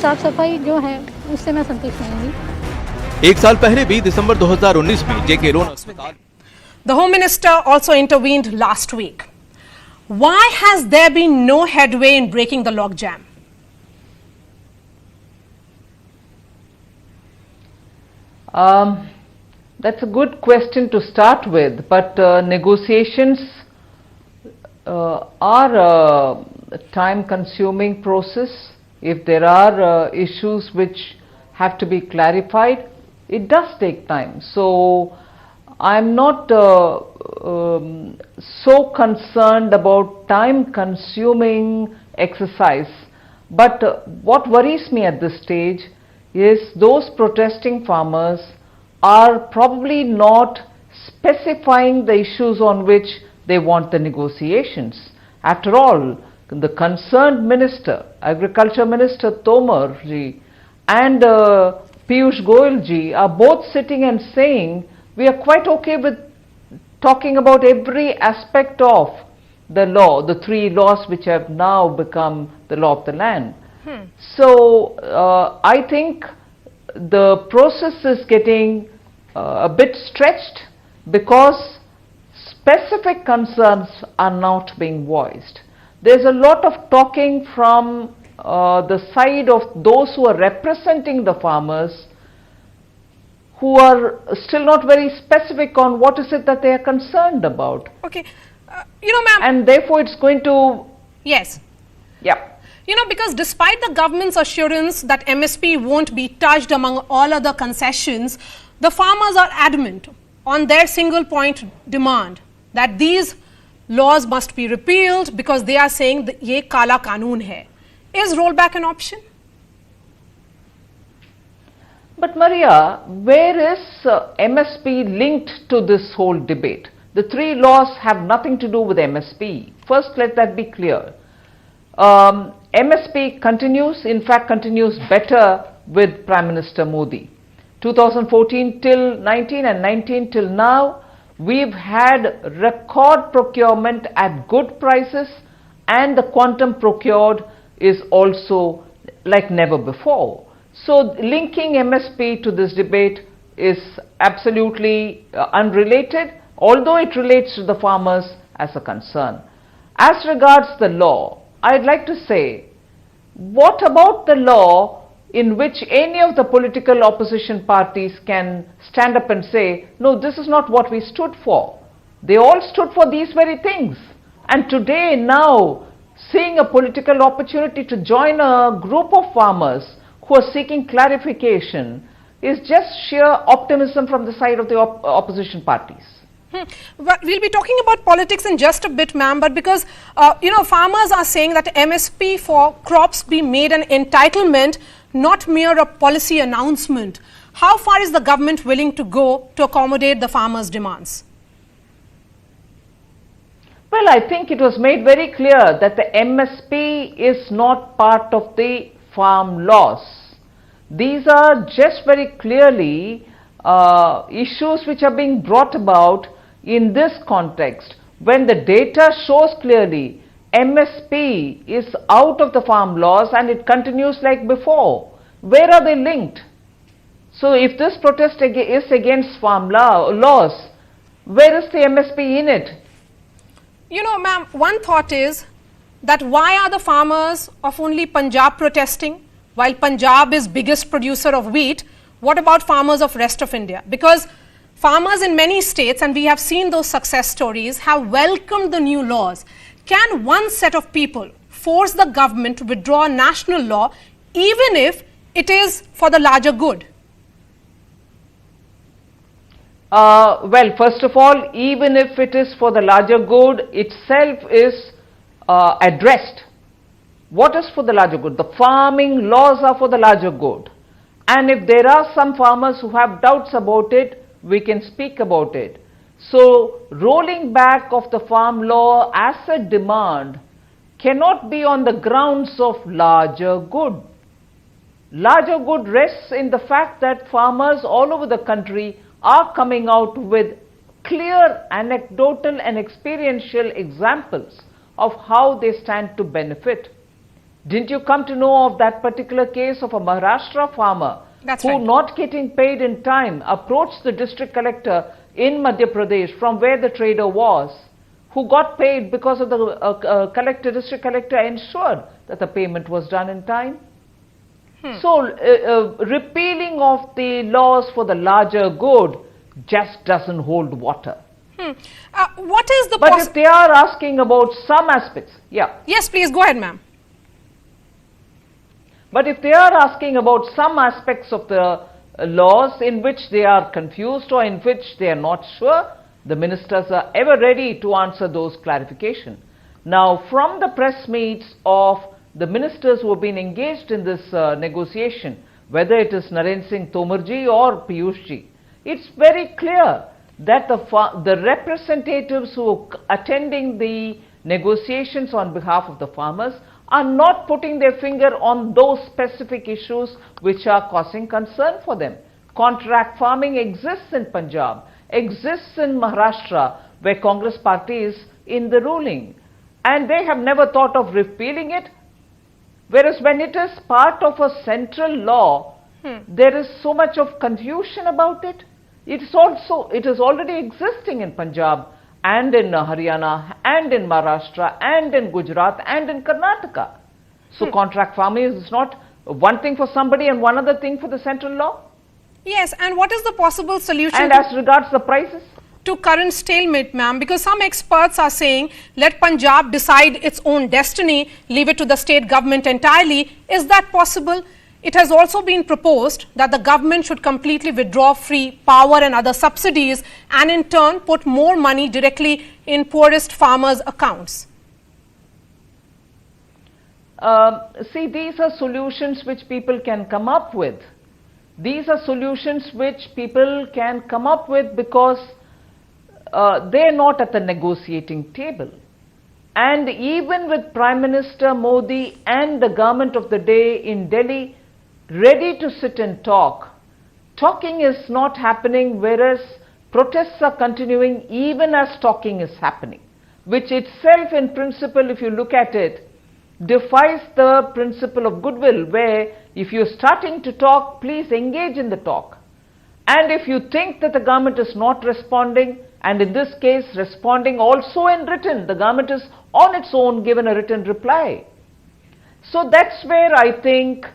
साफ सफाई जो है उससे मैं संतुष्ट नहीं हुई। एक साल पहले भी दिसंबर 2019 में जेके लोन अस्पताल। The Home Minister also intervened last week. Why has there been no headway in breaking the logjam? That's a good question to start with, but negotiations are a time-consuming process. If there are issues which have to be clarified, it does take time. So I'm not so concerned about time-consuming exercise, but what worries me at this stage is those protesting farmers are probably not specifying the issues on which they want the negotiations. After all, the concerned minister, Agriculture Minister Tomar ji and Piyush Goyal ji are both sitting and saying we are quite okay with talking about every aspect of the law, the three laws which have now become the law of the land. So I think the process is getting a bit stretched because specific concerns are not being voiced. There's a lot of talking from the side of those who are representing the farmers who are still not very specific on what is it that they are concerned about. Okay, ma'am. And therefore it's going to... Yes. Yeah. Because despite the government's assurance that MSP won't be touched among all other concessions, the farmers are adamant on their single point demand that these laws must be repealed because they are saying that ye kala kanoon hai. Is rollback an option? But Maria, where is MSP linked to this whole debate? The three laws have nothing to do with MSP. First, let that be clear. MSP continues, in fact continues better with Prime Minister Modi. 2014 till 19 and 19 till now, we've had record procurement at good prices and the quantum procured is also like never before. So linking MSP to this debate is absolutely unrelated, although it relates to the farmers as a concern. As regards the law, I'd like to say, what about the law in which any of the political opposition parties can stand up and say, no, this is not what we stood for. They all stood for these very things. And today, now, seeing a political opportunity to join a group of farmers who are seeking clarification is just sheer optimism from the side of the opposition parties. Well, we'll be talking about politics in just a bit, ma'am, but because, farmers are saying that MSP for crops be made an entitlement, not mere a policy announcement. How far is the government willing to go to accommodate the farmers' demands? Well, I think it was made very clear that the MSP is not part of the farm laws. These are just very clearly issues which are being brought about in this context. When the data shows clearly MSP is out of the farm laws and it continues like before, where are they linked? So if this protest is against farm laws, where is the MSP in it? Ma'am, one thought is that why are the farmers of only Punjab protesting while Punjab is biggest producer of wheat? What about farmers of rest of India? Because farmers in many states, and we have seen those success stories, have welcomed the new laws. Can one set of people force the government to withdraw a national law even if it is for the larger good? Well, first of all, even if it is for the larger good itself is addressed. What is for the larger good? The farming laws are for the larger good. And if there are some farmers who have doubts about it, we can speak about it. So, rolling back of the farm law as a demand cannot be on the grounds of larger good. Larger good rests in the fact that farmers all over the country are coming out with clear anecdotal and experiential examples of how they stand to benefit. Didn't you come to know of that particular case of a Maharashtra farmer who, right, not getting paid in time, approached the district collector in Madhya Pradesh from where the trader was, who got paid because of the district collector ensured that the payment was done in time? So, repealing of the laws for the larger good just doesn't hold water. What is the But if they are asking about some aspects, yeah. Yes, please go ahead, ma'am. But if they are asking about some aspects of the laws in which they are confused or in which they are not sure, the ministers are ever ready to answer those clarifications. Now, from the press meets of the ministers who have been engaged in this negotiation, whether it is Narendra Singh Tomarji or Piyushji, it's very clear that the representatives who are attending the negotiations on behalf of the farmers are not putting their finger on those specific issues which are causing concern for them. Contract farming exists in Punjab, exists in Maharashtra, where Congress party is in the ruling, and they have never thought of repealing it. Whereas when it is part of a central law, there is so much of confusion about it. It is already existing in Punjab and in Haryana and in Maharashtra and in Gujarat and in Karnataka. So contract farming is not one thing for somebody and one other thing for the central law. Yes, and what is the possible solution And as regards the prices? To current stalemate, ma'am? Because some experts are saying, let Punjab decide its own destiny, leave it to the state government entirely. Is that possible? It has also been proposed that the government should completely withdraw free power and other subsidies and in turn put more money directly in poorest farmers' accounts. See, these are solutions which people can come up with. These are solutions which people can come up with because they're not at the negotiating table. And even with Prime Minister Modi and the government of the day in Delhi ready to sit and talk, talking is not happening, whereas protests are continuing even as talking is happening, which itself in principle, if you look at it, defies the principle of goodwill, where if you're starting to talk, please engage in the talk. And if you think that the government is not responding, and in this case responding also in written, the government is on its own given a written reply. So that's where I think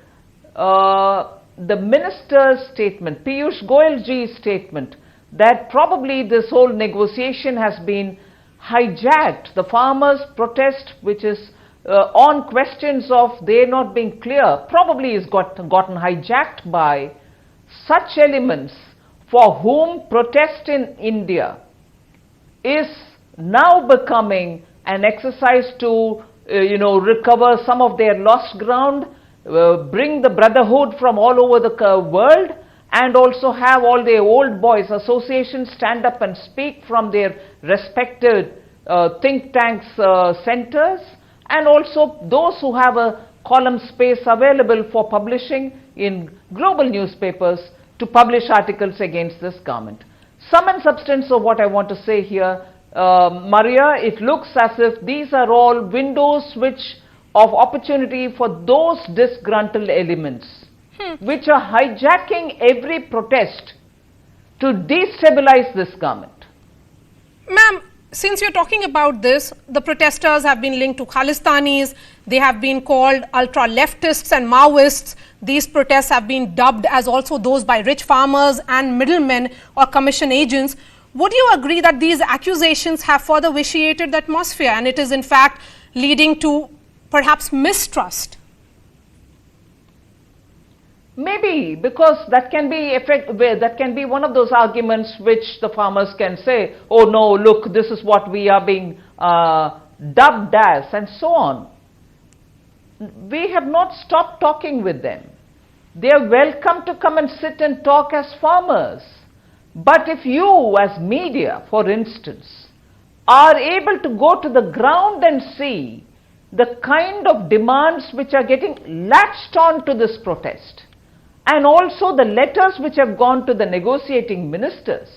the minister's statement, Piyush Goyalji's statement, that probably this whole negotiation has been hijacked. The farmers' protest, which is on questions of they not being clear, probably is gotten hijacked by such elements for whom protest in India is now becoming an exercise to recover some of their lost ground, bring the brotherhood from all over the world, and also have all their old boys associations stand up and speak from their respected think tanks centers, and also those who have a column space available for publishing in global newspapers to publish articles against this government. Sum and substance of what I want to say here, Maria, it looks as if these are all windows of opportunity for those disgruntled elements which are hijacking every protest to destabilize this government. Ma'am, since you're talking about this, the protesters have been linked to Khalistanis, they have been called ultra-leftists and Maoists. These protests have been dubbed as also those by rich farmers and middlemen or commission agents. Would you agree that these accusations have further vitiated the atmosphere and it is in fact leading to perhaps mistrust? Maybe, because that can be one of those arguments which the farmers can say, oh no, look, this is what we are being dubbed as, and so on. We have not stopped talking with them. They are welcome to come and sit and talk as farmers. But if you as media, for instance, are able to go to the ground and see the kind of demands which are getting latched on to this protest, and also the letters which have gone to the negotiating ministers,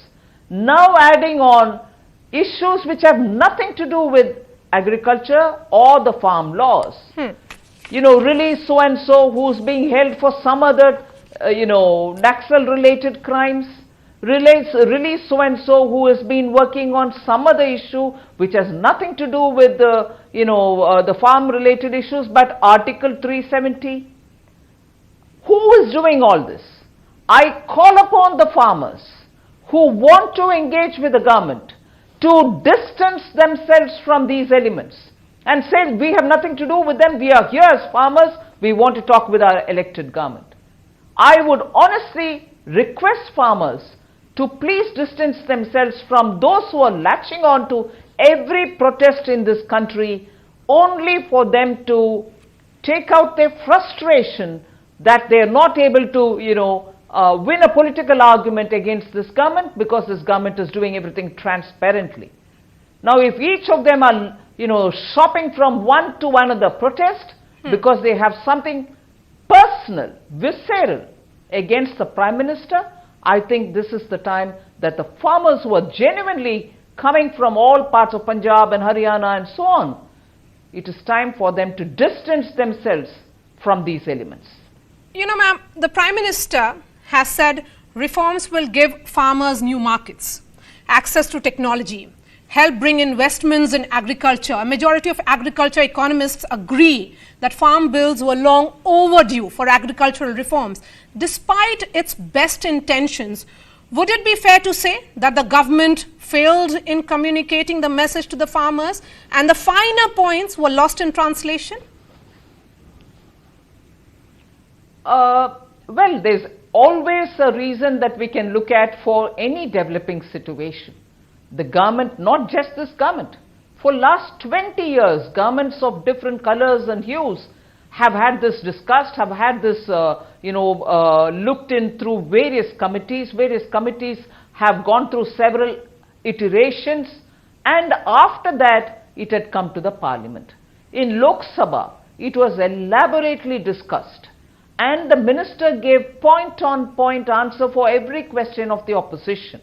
now adding on issues which have nothing to do with agriculture or the farm laws. release so and so who's being held for some other, Naxal related crimes. Release so and so who has been working on some other issue which has nothing to do with the farm related issues, but Article 370. Who is doing all this? I call upon the farmers who want to engage with the government to distance themselves from these elements and say we have nothing to do with them, we are here as farmers, we want to talk with our elected government. I would honestly request farmers to please distance themselves from those who are latching on to every protest in this country only for them to take out their frustration that they are not able to, win a political argument against this government because this government is doing everything transparently. Now, if each of them are, shopping from one to another protest because they have something personal, visceral against the Prime Minister, I think this is the time that the farmers who are genuinely coming from all parts of Punjab and Haryana and so on, it is time for them to distance themselves from these elements. Ma'am, the Prime Minister has said reforms will give farmers new markets, access to technology, help bring investments in agriculture. A majority of agriculture economists agree that farm bills were long overdue for agricultural reforms. Despite its best intentions, would it be fair to say that the government failed in communicating the message to the farmers and the finer points were lost in translation? Well, there's always a reason that we can look at for any developing situation. The government, not just this government, for last 20 years, governments of different colors and hues have had this discussed, have had this, looked in through various committees. Various committees have gone through several iterations, and after that, it had come to the Parliament. In Lok Sabha, it was elaborately discussed, and the minister gave point-on-point answer for every question of the opposition.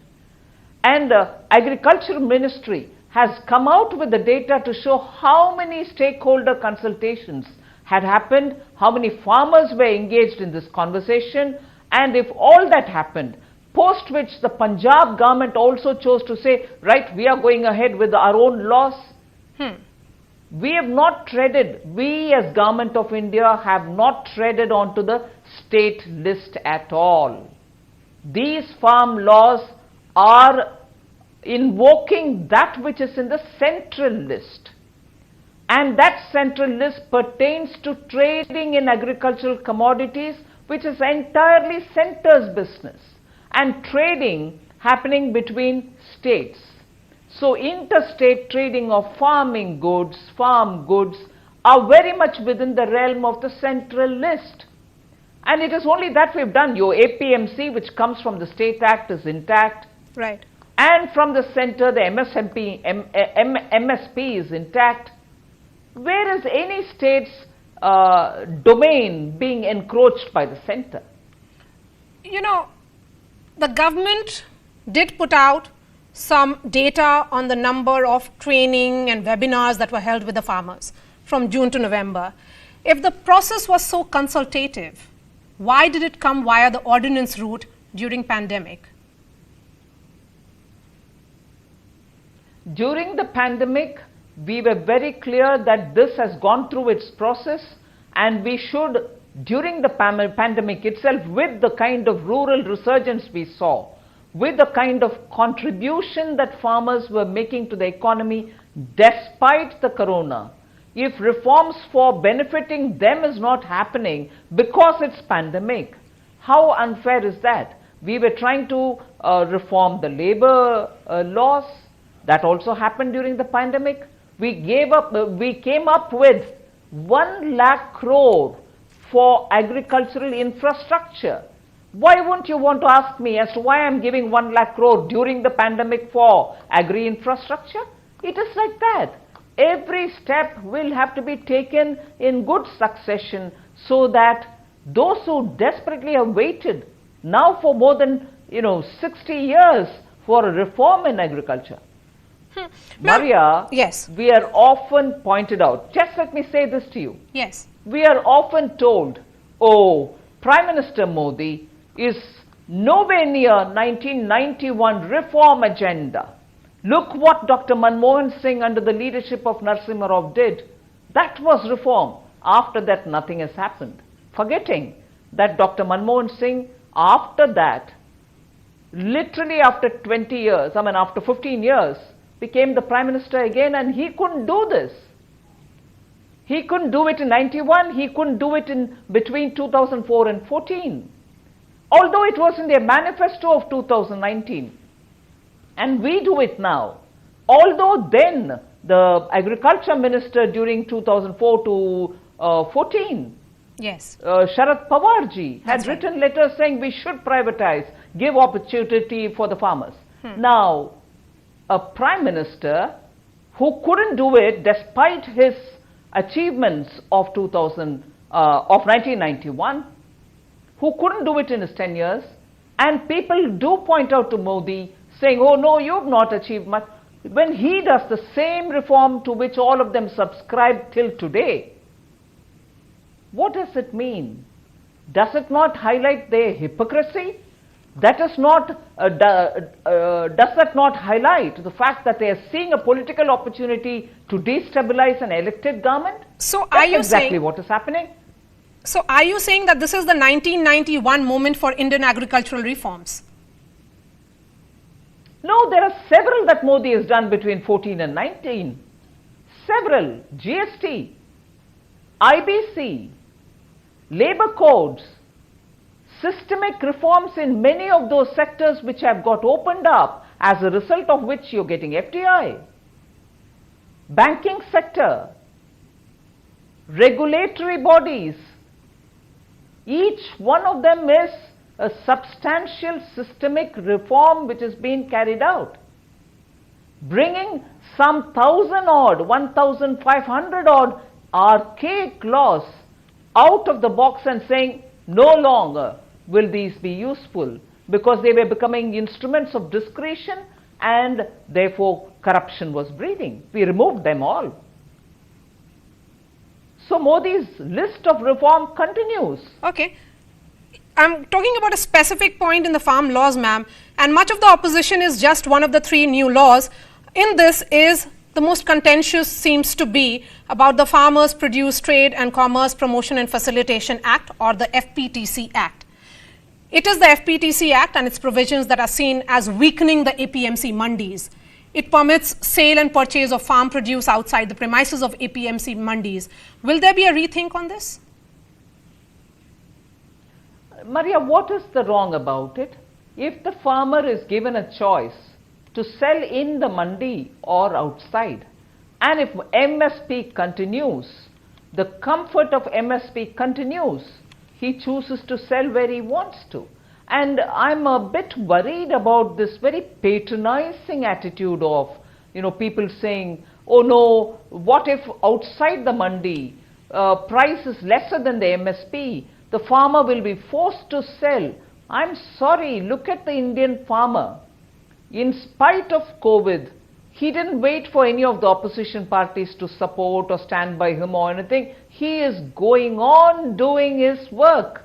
And the Agriculture Ministry has come out with the data to show how many stakeholder consultations had happened, how many farmers were engaged in this conversation, and if all that happened, post which the Punjab government also chose to say, right, we are going ahead with our own laws. We have not treaded, we as Government of India have not treaded onto the state list at all. These farm laws are invoking that which is in the central list, and that central list pertains to trading in agricultural commodities, which is entirely centre's business, and trading happening between states. So interstate trading of farming goods, farm goods are very much within the realm of the central list. And it is only that we've done. Your APMC, which comes from the State Act, is intact. Right. And from the centre, the MSP is intact. Where is any state's domain being encroached by the centre? The government did put out some data on the number of training and webinars that were held with the farmers from June to November. If the process was so consultative, why did it come via the ordinance route during pandemic? During the pandemic, we were very clear that this has gone through its process, and we should, during the pandemic itself, with the kind of rural resurgence we saw, with the kind of contribution that farmers were making to the economy despite the corona, if reforms for benefiting them is not happening because it's pandemic, how unfair is that? We were trying to reform the labor laws. That also happened during the pandemic. We came up with 1 lakh crore for agricultural infrastructure. Why won't you want to ask me as to why I'm giving 1 lakh crore during the pandemic for agri infrastructure? It is like that. Every step will have to be taken in good succession so that those who desperately have waited now for more than 60 years for a reform in agriculture. Maria, yes, we are often pointed out. Just let me say this to you. Yes. we are often told, oh, Prime Minister Modi is nowhere near 1991 reform agenda. Look what Dr. Manmohan Singh under the leadership of Narasimha Rao did. That was reform. After that, nothing has happened. Forgetting that Dr. Manmohan Singh, after that, literally after 20 years, after 15 years, became the Prime Minister again, and he couldn't do this. He couldn't do it in 91, he couldn't do it in between 2004 and 14. Although it was in their manifesto of 2019. And we do it now. Although then the agriculture minister during 2004 to 14, Yes. Sharad Pawarji had That's right. written letters saying we should privatize, give opportunity for the farmers. Now, a prime minister who couldn't do it despite his achievements of 1991, who couldn't do it in his 10 years, and people do point out to Modi saying, oh no, you've not achieved much, when he does the same reform to which all of them subscribe till today. What does it mean? Does it not highlight their hypocrisy? Does that not highlight the fact that they are seeing a political opportunity to destabilize an elected government? So That's are you exactly saying, what is happening. so are you saying that this is the 1991 moment for Indian agricultural reforms? No, there are several that Modi has done between 14 and 19. Several. GST, IBC, labor codes, systemic reforms in many of those sectors which have got opened up, as a result of which you're getting FDI. Banking sector, regulatory bodies, each one of them is a substantial systemic reform which is being carried out. Bringing some 1,000 odd, 1,500 odd archaic laws out of the box and saying no longer will these be useful because they were becoming instruments of discretion and therefore corruption was breeding. We removed them all. So Modi's list of reform continues. Okay. I'm talking about a specific point in the farm laws, ma'am, and much of the opposition is just one of the 3 new laws. In this is the most contentious seems to be about the Farmers Produce Trade and Commerce Promotion and Facilitation Act, or the FPTC Act. It is the FPTC Act and its provisions that are seen as weakening the APMC mandis. It permits sale and purchase of farm produce outside the premises of APMC mandis. Will there be a rethink on this? Maria, what is the wrong about it? If the farmer is given a choice to sell in the mandi or outside, and if MSP continues, the comfort of MSP continues, he chooses to sell where he wants to. And I'm a bit worried about this very patronizing attitude of, people saying, oh no, what if outside the mandi price is lesser than the MSP? The farmer will be forced to sell. I'm sorry, look at the Indian farmer. In spite of COVID, he didn't wait for any of the opposition parties to support or stand by him or anything. He is going on doing his work.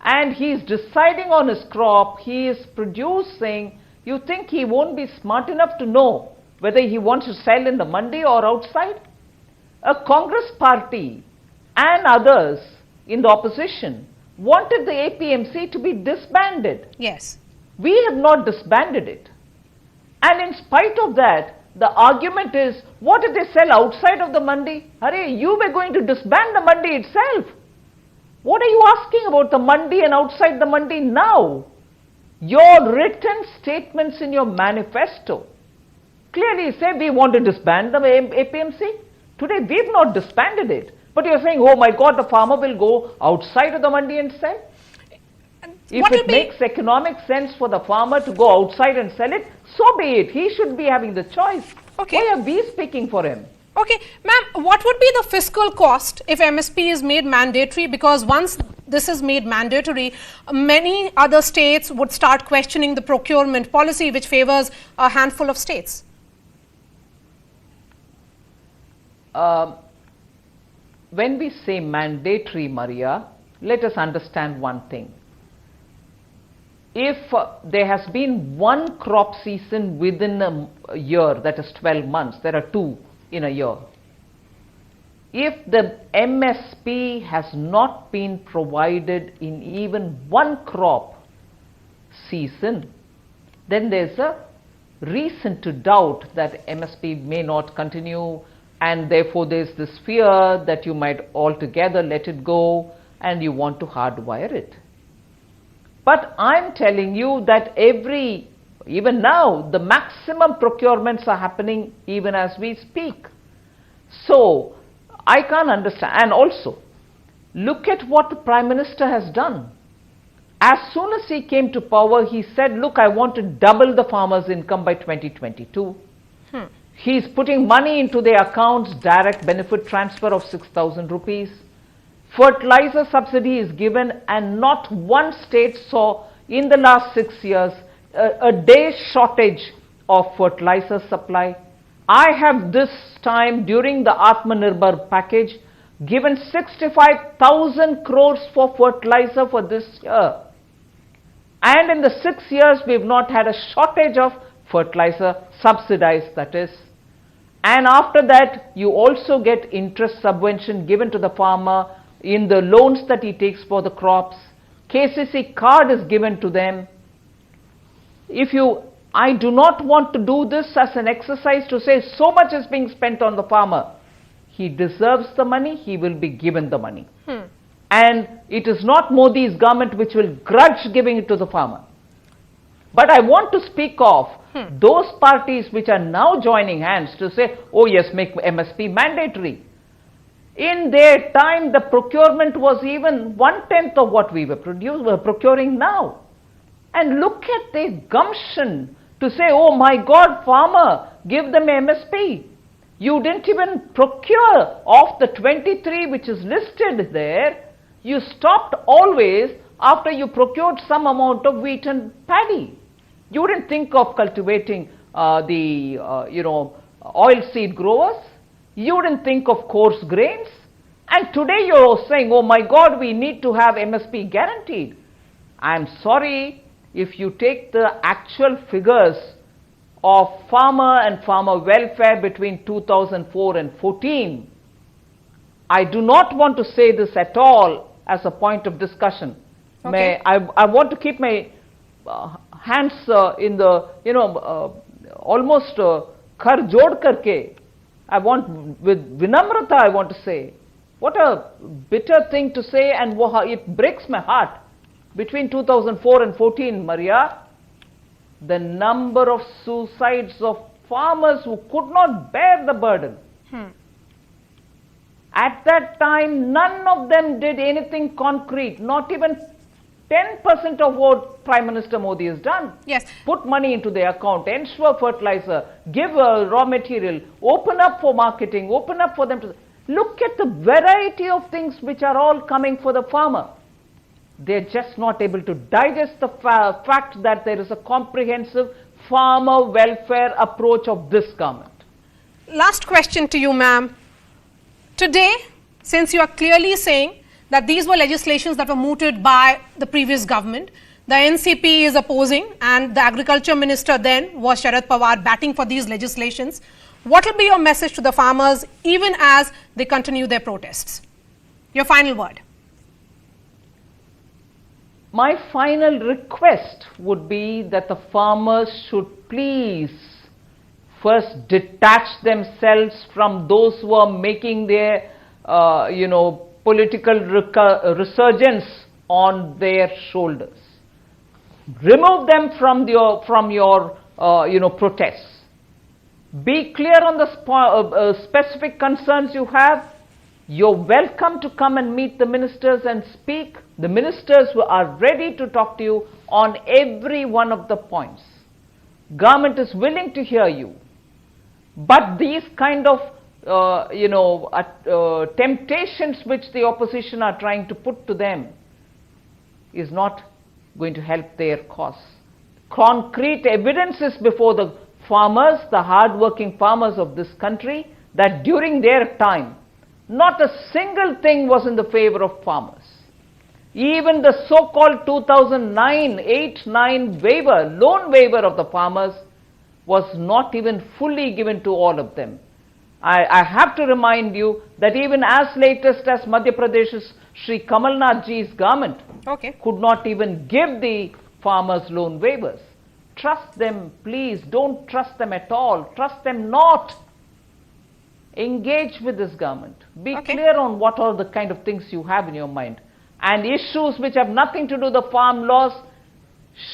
And he is deciding on his crop, he is producing. You think he won't be smart enough to know whether he wants to sell in the mandi or outside? A Congress party and others in the opposition wanted the APMC to be disbanded. Yes. We have not disbanded it. And in spite of that, the argument is, what if they sell outside of the mandi? Hurry, you were going to disband the mandi itself. What are you asking about the mandi and outside the mandi now? Your written statements in your manifesto clearly say we want to disband the APMC. Today we've not disbanded it. But you're saying, oh my God, the farmer will go outside of the mandi and sell? If it makes economic sense for the farmer to go outside and sell it, so be it. He should be having the choice. Okay. Why are we speaking for him? Okay, ma'am, what would be the fiscal cost if MSP is made mandatory? Because once this is made mandatory, many other states would start questioning the procurement policy which favors a handful of states. when we say mandatory, Maria, let us understand one thing. If there has been one crop season within a year, that is 12 months, there are two in a year. If the MSP has not been provided in even one crop season, then there is a reason to doubt that MSP may not continue, and therefore there is this fear that you might altogether let it go and you want to hardwire it. But I am telling you that even now, the maximum procurements are happening even as we speak. So, I can't understand. And also, look at what the Prime Minister has done. As soon as he came to power, he said, look, I want to double the farmers' income by 2022. He's putting money into their accounts, direct benefit transfer of 6,000 rupees. Fertilizer subsidy is given, and not one state saw in the last 6 years a day's shortage of fertilizer supply. I have this time during the Atmanirbhar package given 65,000 crores for fertilizer for this year. And in the 6 years we have not had a shortage of fertilizer, subsidized that is. And after that you also get interest subvention given to the farmer in the loans that he takes for the crops. KCC card is given to them. I do not want to do this as an exercise to say so much is being spent on the farmer. He deserves the money, he will be given the money. And it is not Modi's government which will grudge giving it to the farmer. But I want to speak of those parties which are now joining hands to say, oh yes, make MSP mandatory. In their time, the procurement was even 1/10 of what we were procuring now. And look at their gumption to say, oh my God, farmer, give them MSP. You didn't even procure of the 23 which is listed there. You stopped always after you procured some amount of wheat and paddy. You didn't think of cultivating oilseed growers. You didn't think of coarse grains. And today you're saying, oh my God, we need to have MSP guaranteed. I'm sorry, if you take the actual figures of farmer and farmer welfare between 2004 and 14, I do not want to say this at all as a point of discussion. Okay. I want to keep my hands in the, almost khar jod karke. I want, with vinamrata, I want to say, what a bitter thing to say, and it breaks my heart. Between 2004 and 14, Maria, the number of suicides of farmers who could not bear the burden. At that time, none of them did anything concrete, not even 10% of what Prime Minister Modi has done. Yes. Put money into their account, ensure fertilizer, give raw material, open up for marketing, open up for them to... Look at the variety of things which are all coming for the farmer. They're just not able to digest the fact that there is a comprehensive farmer welfare approach of this government. Last question to you, ma'am. Today, since you are clearly saying that these were legislations that were mooted by the previous government, the NCP is opposing, and the agriculture minister then was Sharad Pawar batting for these legislations. What will be your message to the farmers even as they continue their protests? Your final word. My final request would be that the farmers should please first detach themselves from those who are making their, political resurgence on their shoulders. Remove them from your protests. Be clear on the specific concerns you have. You're welcome to come and meet the ministers and speak. The ministers who are ready to talk to you on every one of the points. Government is willing to hear you. But these kind of temptations which the opposition are trying to put to them is not going to help their cause. Concrete evidences before the farmers, the hard-working farmers of this country, that during their time, Not a single thing was in the favor of farmers. Even the so-called 2009, 8-9 waiver, loan waiver of the farmers was not even fully given to all of them. I have to remind you that even as latest as Madhya Pradesh's Shri Kamal Nath ji's government could not even give the farmers loan waivers. Trust them, please. Don't trust them at all. Trust them not. Engage with this government. Be clear on what are the kind of things you have in your mind. And issues which have nothing to do with the farm laws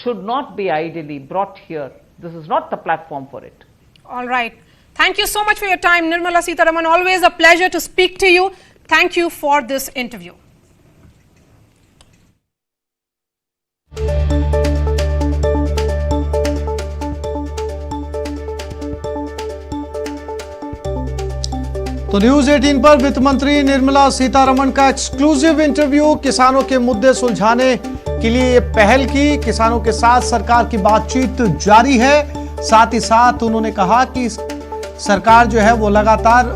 should not be idly brought here. This is not the platform for it. All right. Thank you so much for your time, Nirmala Sitharaman. Always a pleasure to speak to you. Thank you for this interview. तो news 18 पर वित्त मंत्री निर्मला सीतारमण का exclusive interview. किसानों के मुद्दे सुलझाने के लिए पहल की, किसानों के साथ सरकार की बातचीत जारी है। साथ ही साथ उन्होंने कहा कि सरकार जो है वो लगातार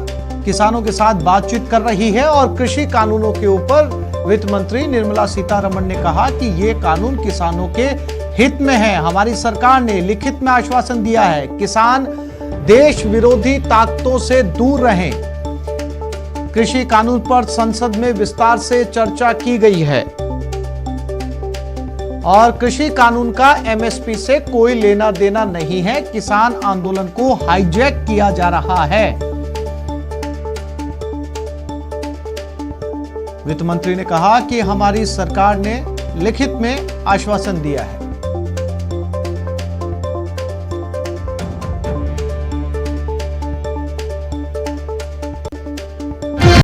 किसानों के साथ बातचीत कर रही है और कृषि कानूनों के ऊपर वित्त मंत्री निर्मला सीतारमण ने कहा कि ये कानून किसानों के हित में है। हमारी सरकार ने लिखित में आश्वासन दिया है, किसान देश विरोधी ताकतों से दूर रहें। कृषि कानून पर संसद में विस्तार से चर्चा की गई है और कृषि कानून का एमएसपी से कोई लेना देना नहीं है। किसान आंदोलन को हाईजैक किया जा रहा है। वित्त मंत्री ने कहा कि हमारी सरकार ने लिखित में आश्वासन दिया है।